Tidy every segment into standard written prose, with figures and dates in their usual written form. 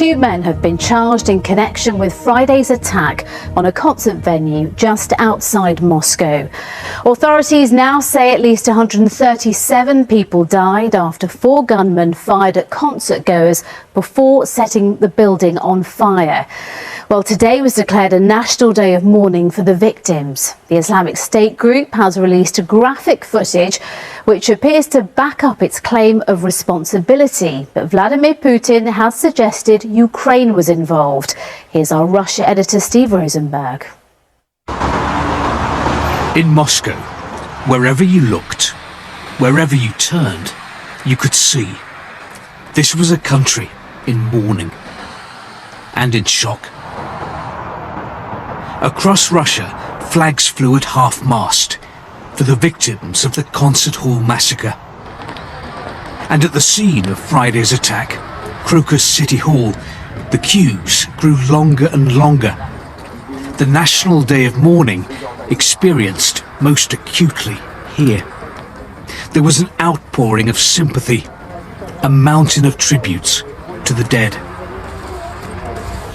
2 men have been charged in connection with Friday's attack on a concert venue just outside Moscow. Authorities now say at least 137 people died after 4 gunmen fired at concert-goers before setting the building on fire. Well, today was declared a national day of mourning for the victims. The Islamic State group has released graphic footage which appears to back up its claim of responsibility. But Vladimir Putin has suggested Ukraine was involved. Here's our Russia editor Steve Rosenberg. In Moscow, wherever you looked, wherever you turned, you could see. This was a country in mourning and in shock. Across Russia, flags flew at half-mast for the victims of the concert hall massacre. And at the scene of Friday's attack, Crocus City Hall, the queues grew longer and longer. The National Day of Mourning experienced most acutely here. There was an outpouring of sympathy, a mountain of tributes to the dead.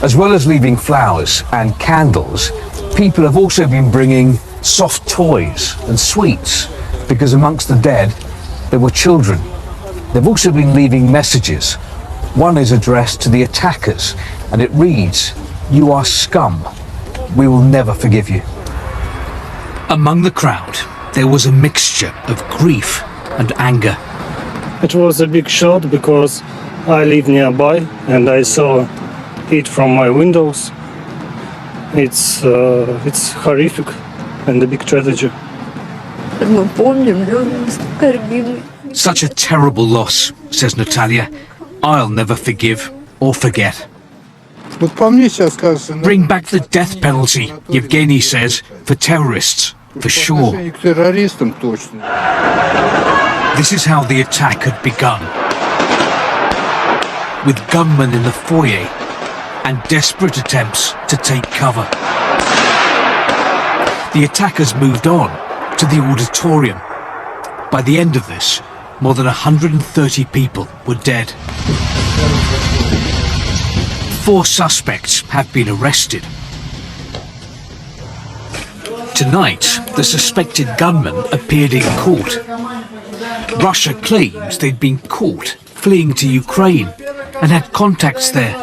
As well as leaving flowers and candles, people have also been bringing soft toys and sweets, because amongst the dead there were children. They've also been leaving messages. One is addressed to the attackers and it reads, "You are scum. We will never forgive you." Among the crowd, there was a mixture of grief and anger. It was a big shock because I live nearby and I saw it from my windows. It's horrific and a big tragedy. Such a terrible loss, says Natalia. I'll never forgive or forget. Bring back the death penalty, Yevgeny says, for terrorists, for sure. This is how the attack had begun. With gunmen in the foyer and desperate attempts to take cover. The attackers moved on to the auditorium. By the end of this, more than 130 people were dead. 4 suspects have been arrested. Tonight, the suspected gunmen appeared in court. Russia claims they'd been caught fleeing to Ukraine and had contacts there.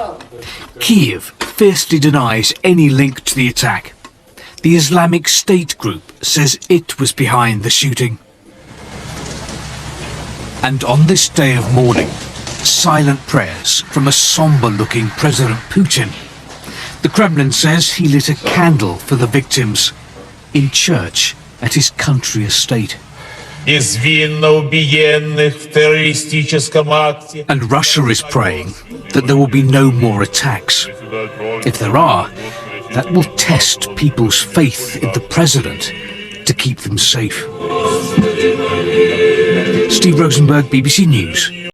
Kiev fiercely denies any link to the attack. The Islamic State group says it was behind the shooting. And on this day of mourning, silent prayers from a somber-looking President Putin. The Kremlin says he lit a candle for the victims in church at his country estate. And Russia is praying that there will be no more attacks. If there are, that will test people's faith in the president to keep them safe. Steve Rosenberg, BBC News.